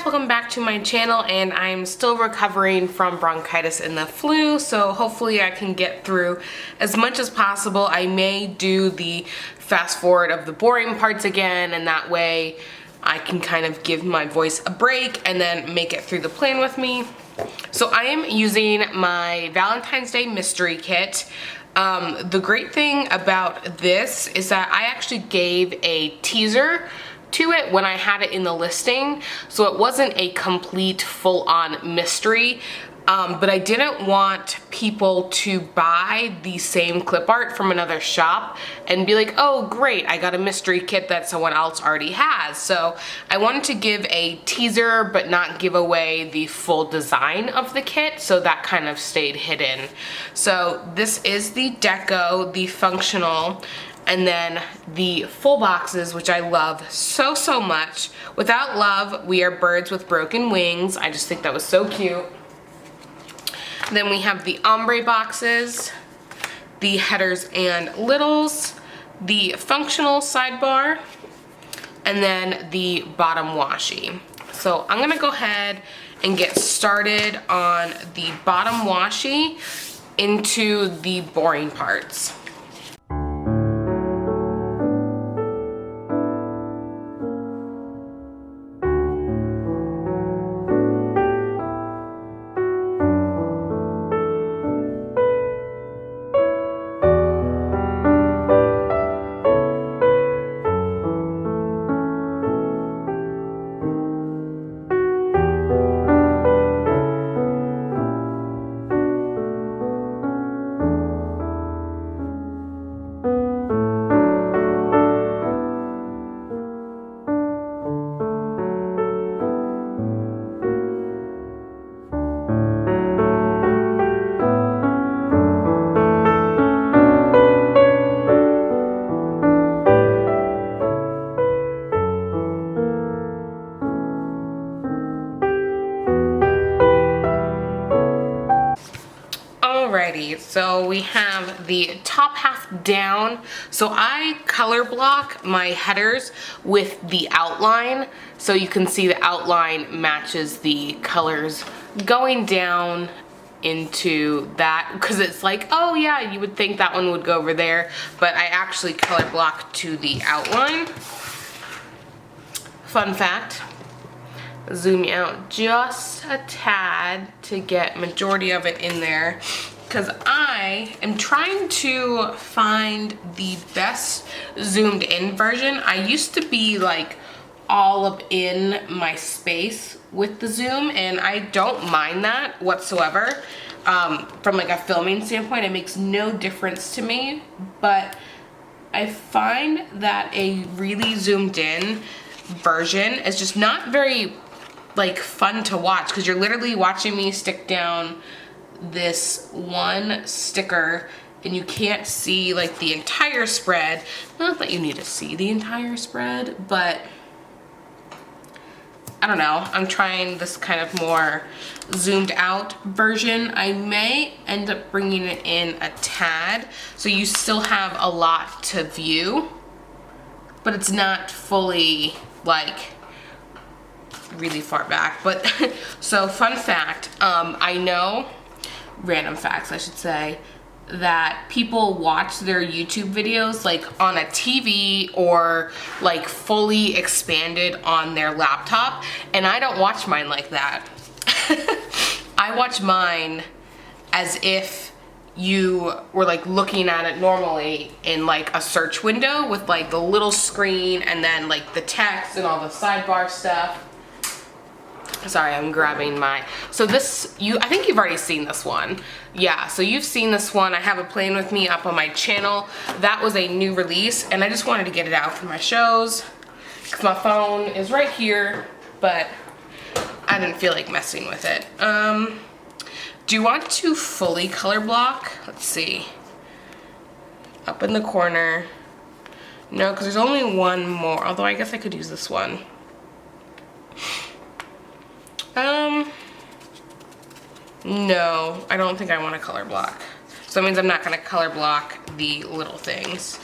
guys, welcome back to my channel, and I'm still recovering from bronchitis and the flu, so hopefully I can get through as much as possible. I may do the fast forward of the boring parts again, and that way I can kind of give my voice a break and then make it through the plan with me. So I am using my Valentine's Day mystery kit. The great thing about this is that I actually gave a teaser to it when I had it in the listing, so it wasn't a complete full-on mystery, but I didn't want people to buy the same clip art from another shop and be like, oh great, I got a mystery kit that someone else already has. So I wanted to give a teaser but not give away the full design of the kit, so that kind of stayed hidden. So this is the deco, the functional, and then the full boxes, which I love so, so much. Without love, we are birds with broken wings. I just think that was so cute. Then we have the ombre boxes, the headers and littles, the functional sidebar, and then the bottom washi. So I'm gonna go ahead and get started on the bottom washi into the boring parts. Alrighty, so we have the top half down. So I color block my headers with the outline, so you can see the outline matches the colors going down into that, because it's like, oh yeah, you would think that one would go over there, but I actually color block to the outline. Fun fact. Zoom you out just a tad to get majority of it in there, because I am trying to find the best zoomed in version. I used to be like all up in my space with the zoom, and I don't mind that whatsoever. From like a filming standpoint, it makes no difference to me, but I find that a really zoomed in version is just not very like fun to watch, because you're literally watching me stick down this one sticker and you can't see like the entire spread. Not that you need to see the entire spread, but I don't know. I'm trying this kind of more zoomed out version. I may end up bringing it in a tad so you still have a lot to view, but it's not fully like really far back. But so fun fact, I know, random facts I should say, that people watch their YouTube videos like on a TV or like fully expanded on their laptop, and I don't watch mine like that. I watch mine as if you were like looking at it normally in like a search window with like the little screen and then like the text and all the sidebar stuff. Sorry, I'm grabbing my, so this, I think you've already seen this one. Yeah, so you've seen this one. I have it playing with me up on my channel. That was a new release, and I just wanted to get it out for my shows, because my phone is right here, but I didn't feel like messing with it. Do you want to fully color block? Let's see. Up in the corner. No, because there's only one more, although I guess I could use this one. No, I don't think I want to color block. So that means I'm not going to color block the little things.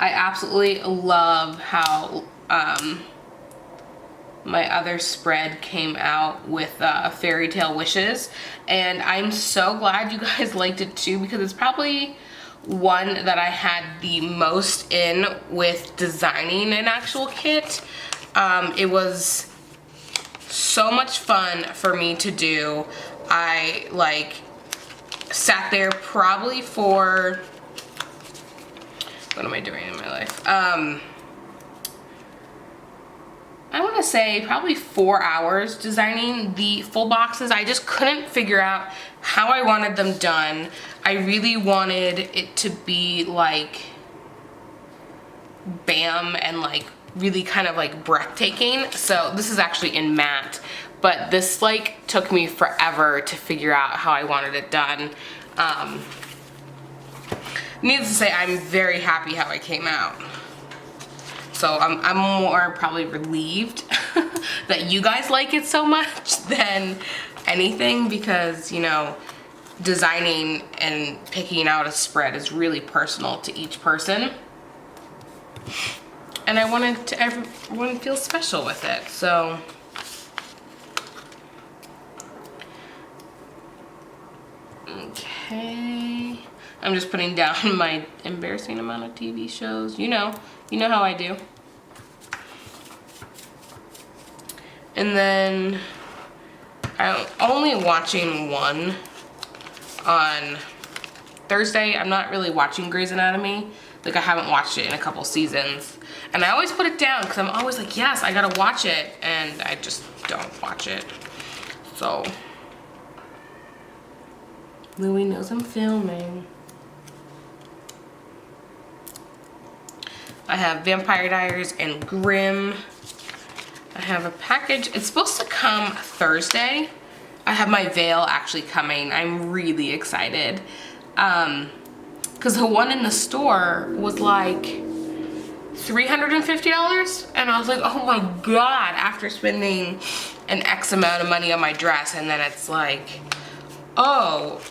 I absolutely love how my other spread came out with Fairy Tale Wishes, and I'm so glad you guys liked it too, because it's probably one that I had the most in with designing an actual kit. It was so much fun for me to do. I like sat there probably for, what am I doing in my life? I want to say probably 4 hours designing the full boxes. I just couldn't figure out how I wanted them done. I really wanted it to be like bam and like really kind of like breathtaking. So this is actually in matte, but this like took me forever to figure out how I wanted it done. Needless to say, I'm very happy how it came out. So I'm more probably relieved that you guys like it so much than anything, because, you know, designing and picking out a spread is really personal to each person. And I wanted to everyone feel special with it, so. Okay. I'm just putting down my embarrassing amount of TV shows. You know how I do. And then I'm only watching one on Thursday. I'm not really watching Grey's Anatomy. Like, I haven't watched it in a couple seasons. And I always put it down because I'm always like, yes, I gotta watch it. And I just don't watch it. So, Louis knows I'm filming. I have Vampire Diaries and Grimm. I have a package. It's supposed to come Thursday. I have my veil actually coming. I'm really excited. Because the one in the store was like $350. And I was like, oh my God, after spending an X amount of money on my dress. And then it's like, oh,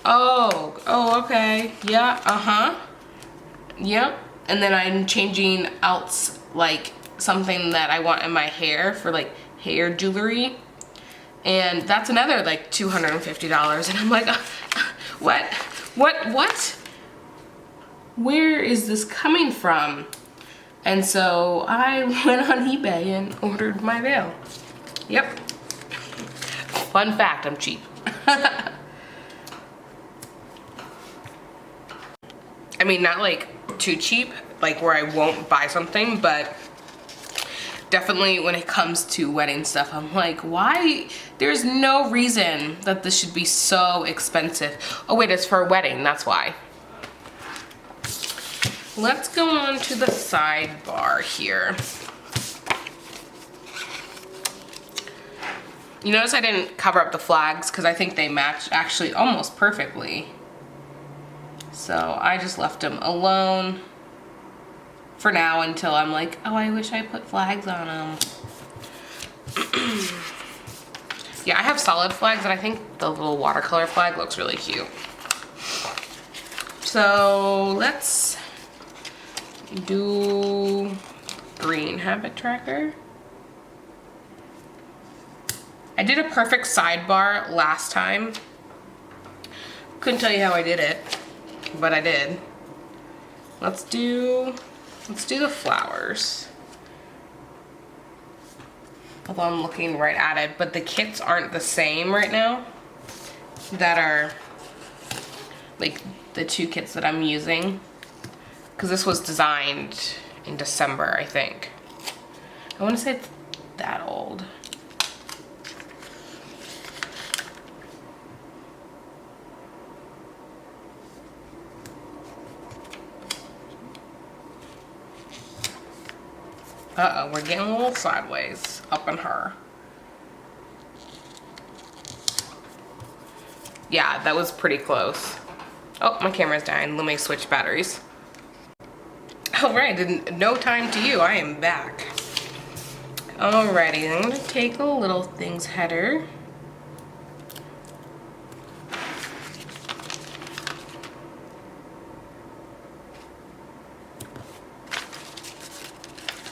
okay. Yeah, yep. And then I'm changing out like something that I want in my hair for like hair jewelry, and that's another like $250. And I'm like, what? Where is this coming from? And so I went on eBay and ordered my veil. Yep. Fun fact, I'm cheap. I mean, not like too cheap, like where I won't buy something, but definitely when it comes to wedding stuff, I'm like, why? There's no reason that this should be so expensive. Oh wait, it's for a wedding, that's why. Let's go on to the sidebar here. You notice I didn't cover up the flags because I think they match actually almost perfectly. So I just left them alone for now until I'm like, oh, I wish I put flags on them. Yeah, I have solid flags, and I think the little watercolor flag looks really cute. So let's do green habit tracker. I did a perfect sidebar last time. Couldn't tell you how I did it, but I did. Let's do the flowers. Although I'm looking right at it, but the kits aren't the same right now. That are like the two kits that I'm using. Because this was designed in December, I think. I want to say it's that old. Uh-oh, we're getting a little sideways up in her. Yeah, that was pretty close. Oh, my camera's dying. Let me switch batteries. Alright, in no time to you, I am back. Alrighty, I'm gonna take a little things header.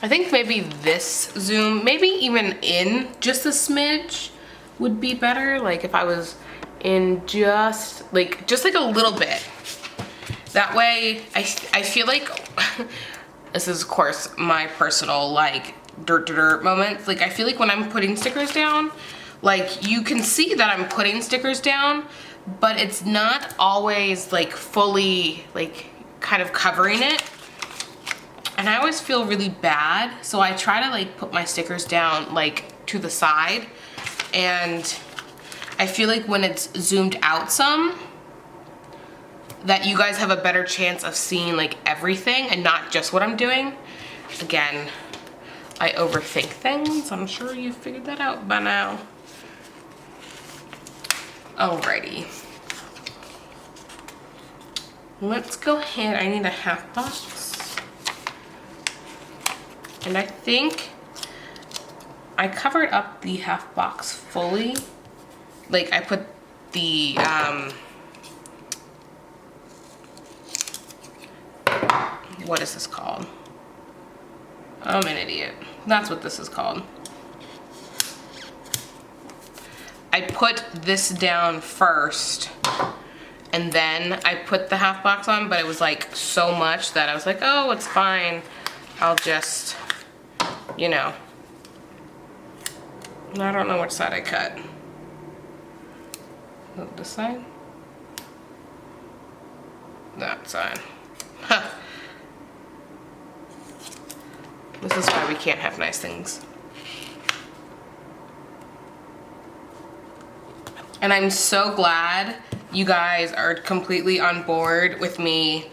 I think maybe this zoom, maybe even in just a smidge would be better. Like if I was in just like a little bit. That way, I feel like, this is of course my personal like dirt moments. Like I feel like when I'm putting stickers down, like you can see that I'm putting stickers down, but it's not always like fully like kind of covering it. And I always feel really bad, so I try to like put my stickers down like to the side, and I feel like when it's zoomed out some, that you guys have a better chance of seeing like everything and not just what I'm doing. Again, I overthink things. I'm sure you figured that out by now. Alrighty. Let's go ahead. I need a half box. And I think I covered up the half box fully. Like I put the, what is this called? I'm an idiot. That's what this is called. I put this down first and then I put the half box on, but it was like so much that I was like, oh, it's fine. I'll just, you know. I don't know which side I cut. This side? That side. Huh. This is why we can't have nice things. And I'm so glad you guys are completely on board with me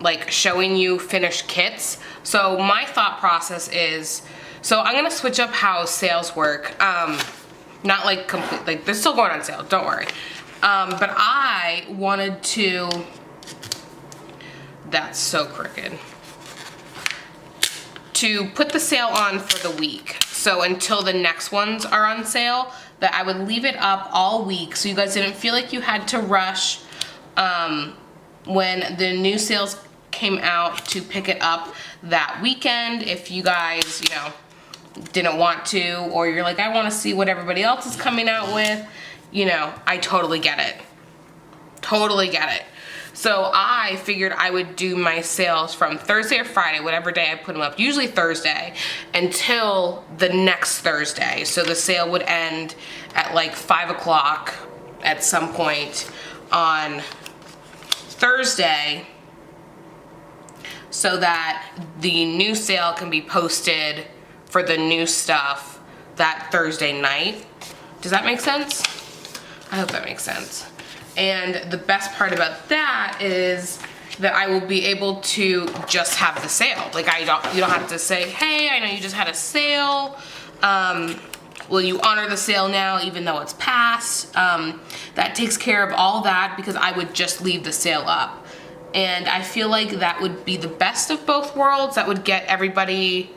like showing you finished kits. So my thought process is, so I'm gonna switch up how sales work. Not like complete, like they're still going on sale, don't worry. But I wanted to, that's so crooked, to put the sale on for the week. So until the next ones are on sale, that I would leave it up all week so you guys didn't feel like you had to rush when the new sales came out to pick it up that weekend. If you guys, you know, didn't want to, or you're like, I want to see what everybody else is coming out with, you know, I totally get it. Totally get it. So I figured I would do my sales from Thursday or Friday, whatever day I put them up, usually Thursday, until the next Thursday. So the sale would end at like 5 o'clock at some point on Thursday, so that the new sale can be posted for the new stuff that Thursday night. Does that make sense? I hope that makes sense. And the best part about that is that I will be able to just have the sale. Like you don't have to say, hey, I know you just had a sale. Will you honor the sale now even though it's past? That takes care of all that because I would just leave the sale up. And I feel like that would be the best of both worlds. That would get everybody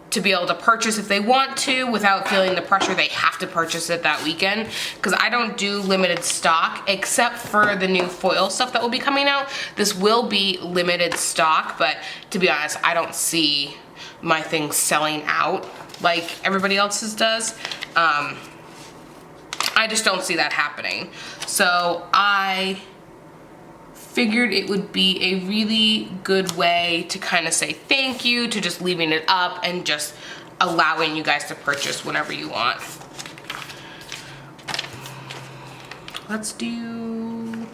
to be able to purchase if they want to without feeling the pressure they have to purchase it that weekend. Because I don't do limited stock except for the new foil stuff that will be coming out. This will be limited stock, but to be honest, I don't see my things selling out like everybody else's does. I just don't see that happening. So I figured it would be a really good way to kind of say thank you to just leaving it up and just allowing you guys to purchase whenever you want. Let's do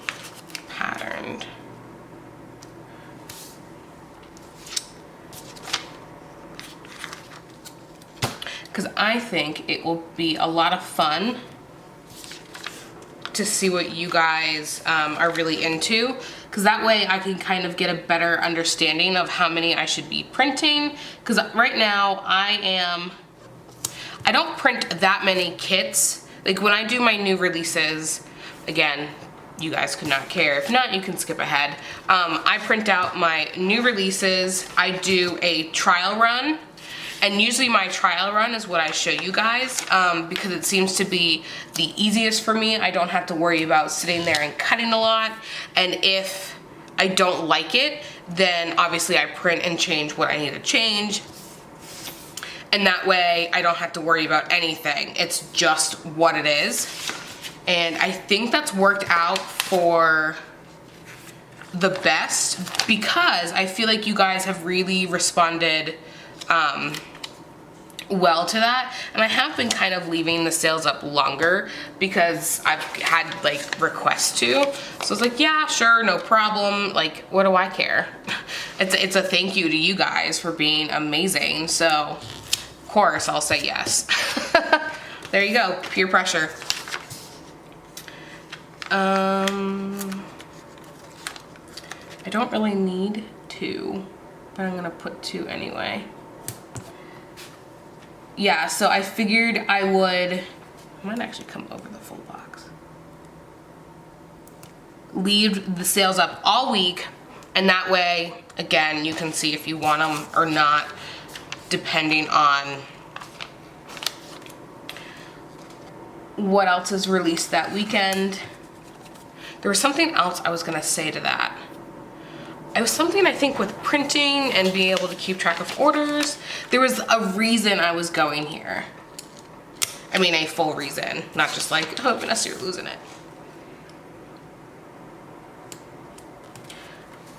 patterned. Because I think it will be a lot of fun to see what you guys are really into, because that way I can kind of get a better understanding of how many I should be printing. Because right now I don't print that many kits. Like when I do my new releases, again, you guys could not care. If not, you can skip ahead. I print out my new releases. I do a trial run. And usually my trial run is what I show you guys because it seems to be the easiest for me. I don't have to worry about sitting there and cutting a lot. And if I don't like it, then obviously I print and change what I need to change. And that way I don't have to worry about anything. It's just what it is. And I think that's worked out for the best because I feel like you guys have really responded well to that. And I have been kind of leaving the sales up longer because I've had like requests to. So it's like, yeah, sure, no problem. Like, what do I care? It's a thank you to you guys for being amazing. So of course I'll say yes. There you go, peer pressure. I don't really need 2, but I'm gonna put 2 anyway. Yeah, so I figured I might actually come over the full box. Leave the sales up all week, and that way, again, you can see if you want them or not, depending on what else is released that weekend. There was something else I was gonna say to that. It was something I think with printing and being able to keep track of orders. There was a reason I was going here. I mean, a full reason, not just like, oh, Vanessa, you're losing it.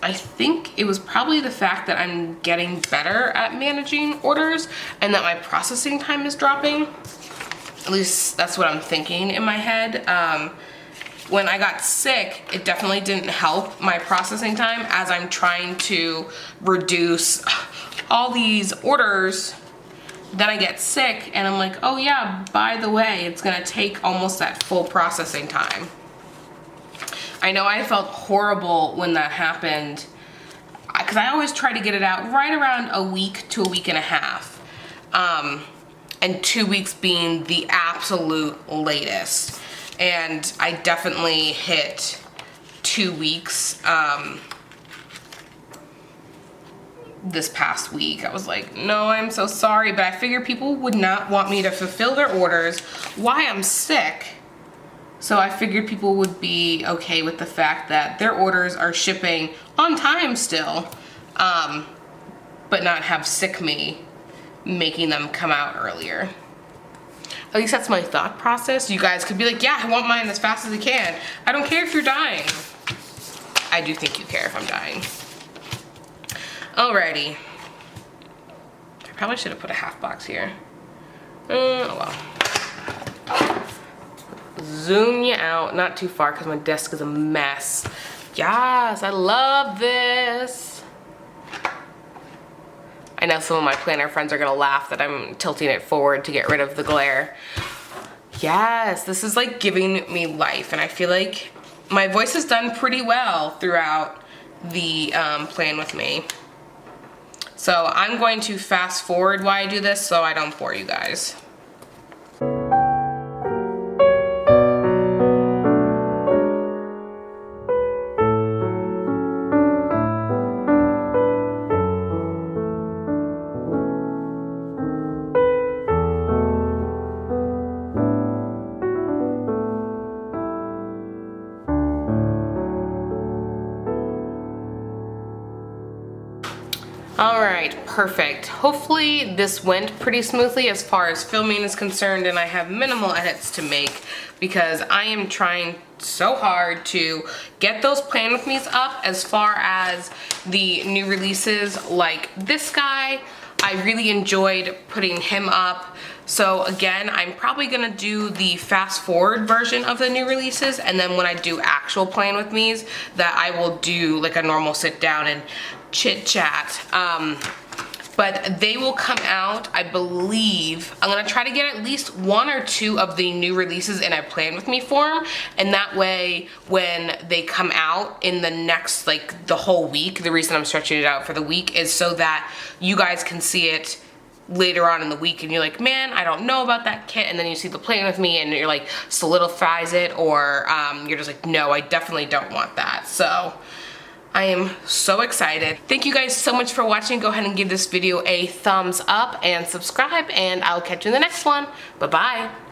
I think it was probably the fact that I'm getting better at managing orders and that my processing time is dropping. At least that's what I'm thinking in my head. When I got sick, it definitely didn't help my processing time as I'm trying to reduce all these orders. Then I get sick and I'm like, oh yeah, by the way, it's gonna take almost that full processing time. I know I felt horrible when that happened because I always try to get it out right around a week to a week and a half. And 2 weeks being the absolute latest. And I definitely hit 2 weeks this past week. I was like, no, I'm so sorry, but I figured people would not want me to fulfill their orders while I'm sick. So I figured people would be okay with the fact that their orders are shipping on time still, but not have sick me making them come out earlier. At least that's my thought process. You guys could be like, yeah, I want mine as fast as I can. I don't care if you're dying. I do think you care if I'm dying. Alrighty. I probably should have put a half box here. Oh well. Zoom you out, not too far because my desk is a mess. Yes, I love this. I know some of my planner friends are gonna laugh that I'm tilting it forward to get rid of the glare. Yes, this is like giving me life, and I feel like my voice has done pretty well throughout the plan with me. So I'm going to fast forward while I do this so I don't bore you guys. Alright, perfect. Hopefully this went pretty smoothly as far as filming is concerned, and I have minimal edits to make because I am trying so hard to get those plan with me's up. As far as the new releases like this guy, I really enjoyed putting him up. So again, I'm probably gonna do the fast forward version of the new releases, and then when I do actual plan with me's, that I will do like a normal sit down and chit chat. But they will come out, I believe. I'm gonna try to get at least 1 or 2 of the new releases in a plan with me form, and that way when they come out in the next, like the whole week, the reason I'm stretching it out for the week is so that you guys can see it later on in the week and you're like, man, I don't know about that kit, and then you see the plan with me and you're like, solidifies it, or you're just like, no, I definitely don't want that. So I am so excited. Thank you guys so much for watching. Go ahead and give this video a thumbs up and subscribe, and I'll catch you in the next one. Bye-bye.